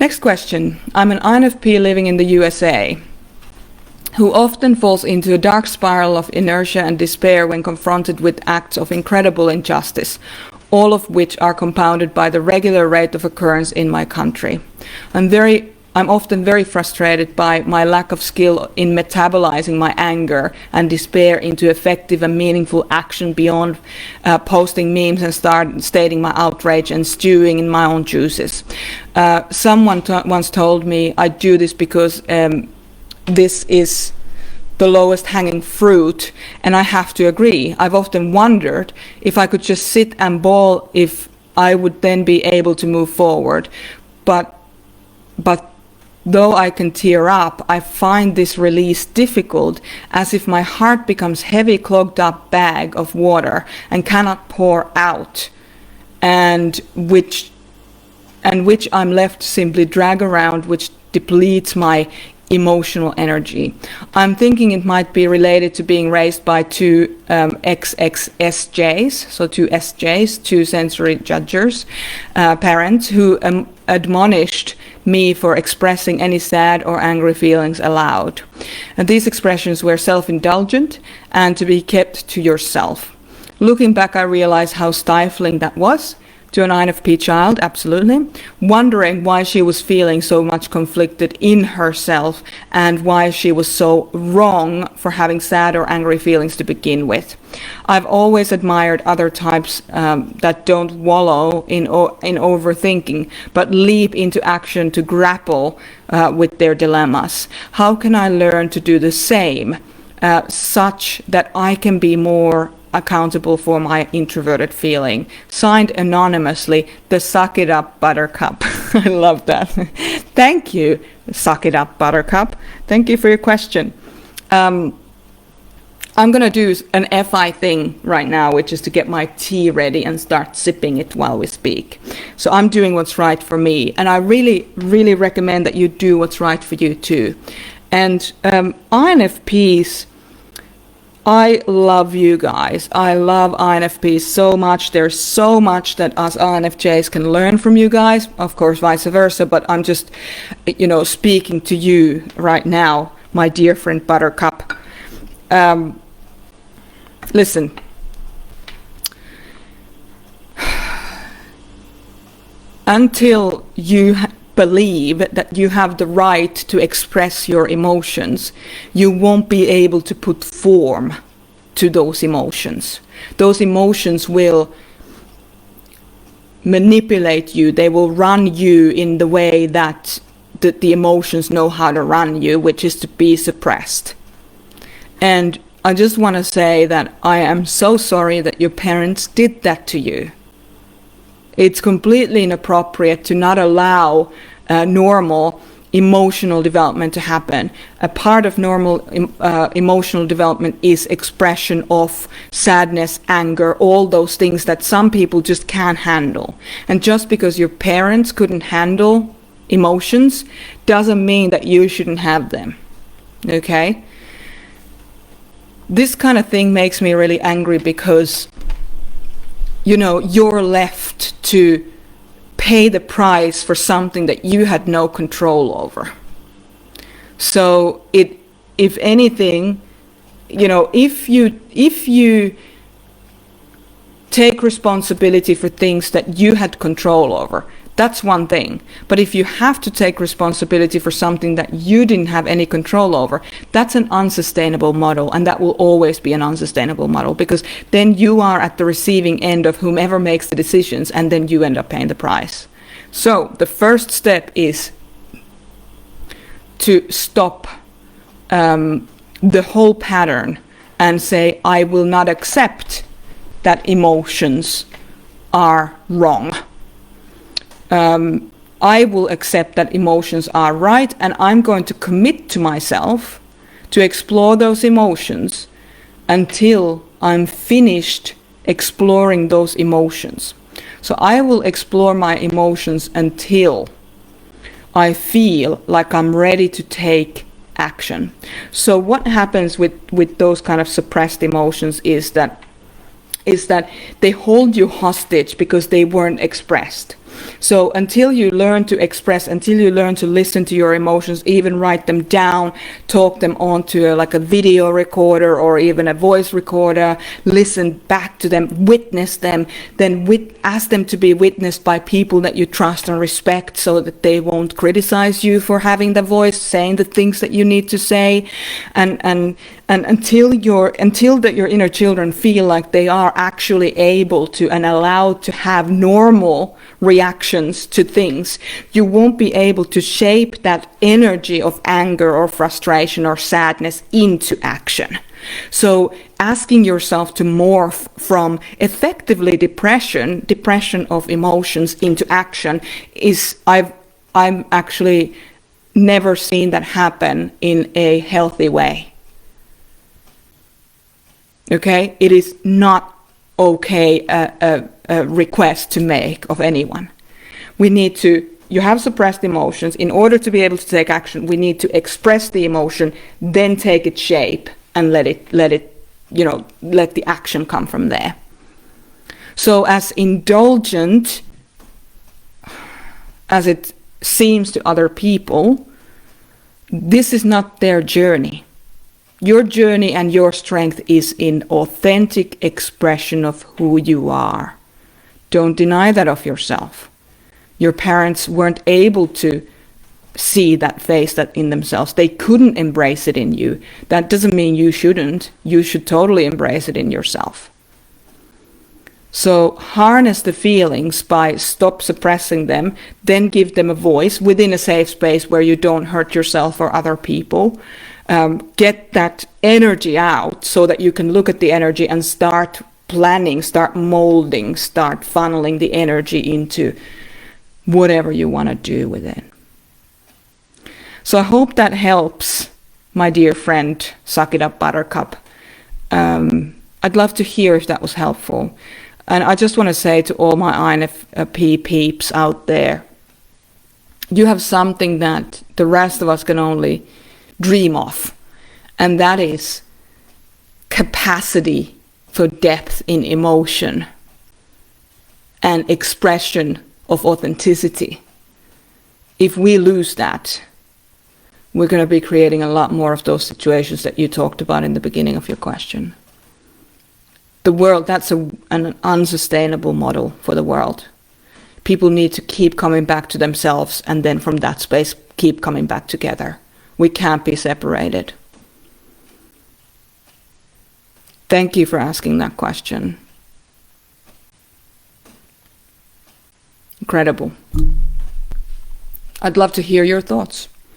Next question. I'm an INFP living in the USA who often falls into a dark spiral of inertia and despair when confronted with acts of incredible injustice, all of which are compounded by the regular rate of occurrence in my country. I'm often very frustrated by my lack of skill in metabolizing my anger and despair into effective and meaningful action beyond posting memes and stating my outrage and stewing in my own juices. Someone once told me I do this because this is the lowest hanging fruit, and I have to agree. I've often wondered if I could just sit and bawl, if I would then be able to move forward. But though I can tear up, I find this release difficult, as if my heart becomes heavy clogged up bag of water and cannot pour out, and which I'm left to simply drag around, which depletes my emotional energy. I'm thinking it might be related to being raised by two xxSJs, so two SJs, two sensory judgers, parents who admonished me for expressing any sad or angry feelings aloud. And these expressions were self-indulgent and to be kept to yourself. Looking back, I realized how stifling that was to an INFP child, absolutely, wondering why she was feeling so much conflicted in herself and why she was so wrong for having sad or angry feelings to begin with. I've always admired other types that don't wallow in overthinking, but leap into action to grapple with their dilemmas. How can I learn to do the same, such that I can be more accountable for my introverted feeling? Signed anonymously, the Suck-it-Up Buttercup. I love that. Thank you, Suck-it-Up Buttercup. Thank you for your question. I'm going to do an FI thing right now, which is to get my tea ready and start sipping it while we speak. So I'm doing what's right for me, and I really, really recommend that you do what's right for you too. And INFPs, I love you guys. I love INFPs so much. There's so much that us INFJs can learn from you guys. Of course, vice versa. But I'm just, speaking to you right now, my dear friend Buttercup. Listen. Until you believe that you have the right to express your emotions, you won't be able to put form to those emotions. Those emotions will manipulate you. They will run you in the way that the emotions know how to run you, which is to be suppressed. And I just want to say that I am so sorry that your parents did that to you. It's completely inappropriate to not allow normal emotional development to happen. A part of normal emotional development is expression of sadness, anger, all those things that some people just can't handle. And just because your parents couldn't handle emotions doesn't mean that you shouldn't have them. Okay? This kind of thing makes me really angry because you're left to pay the price for something that you had no control over. So if anything, if you take responsibility for things that you had control over, that's one thing. But if you have to take responsibility for something that you didn't have any control over, that's an unsustainable model, and that will always be an unsustainable model, because then you are at the receiving end of whomever makes the decisions, and then you end up paying the price. So the first step is to stop the whole pattern and say, I will not accept that emotions are wrong. I will accept that emotions are right, and I'm going to commit to myself to explore those emotions until I'm finished exploring those emotions. So I will explore my emotions until I feel like I'm ready to take action. So what happens with those kind of suppressed emotions is that they hold you hostage because they weren't expressed. So until you learn to express, until you learn to listen to your emotions, even write them down, talk them onto like a video recorder or even a voice recorder, listen back to them, witness them, then ask them to be witnessed by people that you trust and respect, so that they won't criticize you for having the voice, saying the things that you need to say, and until your inner children feel like they are actually able to and allowed to have normal reactions to things, you won't be able to shape that energy of anger or frustration or sadness into action. So asking yourself to morph from effectively depression of emotions into action is, I'm actually never seen that happen in a healthy way. Okay, it is not okay a request to make of anyone. You have suppressed emotions. In order to be able to take action, we need to express the emotion, then take its shape and let the action come from there. So as indulgent as it seems to other people, this is not their journey. Your journey and your strength is in authentic expression of who you are. Don't deny that of yourself. Your parents weren't able to see that face that in themselves. They couldn't embrace it in you. That doesn't mean you shouldn't. You should totally embrace it in yourself. So harness the feelings by stop suppressing them, then give them a voice within a safe space where you don't hurt yourself or other people. Get that energy out so that you can look at the energy and start planning, start molding, start funneling the energy into whatever you want to do with it. So I hope that helps, my dear friend, Suck-it-Up Buttercup. I'd love to hear if that was helpful. And I just want to say to all my INFP peeps out there, you have something that the rest of us can only dream of, and that is capacity for depth in emotion and expression of authenticity. If we lose that, we're going to be creating a lot more of those situations that you talked about in the beginning of your question. The world, that's an unsustainable model for the world. People need to keep coming back to themselves, and then from that space keep coming back together. We can't be separated. Thank you for asking that question. Incredible. I'd love to hear your thoughts.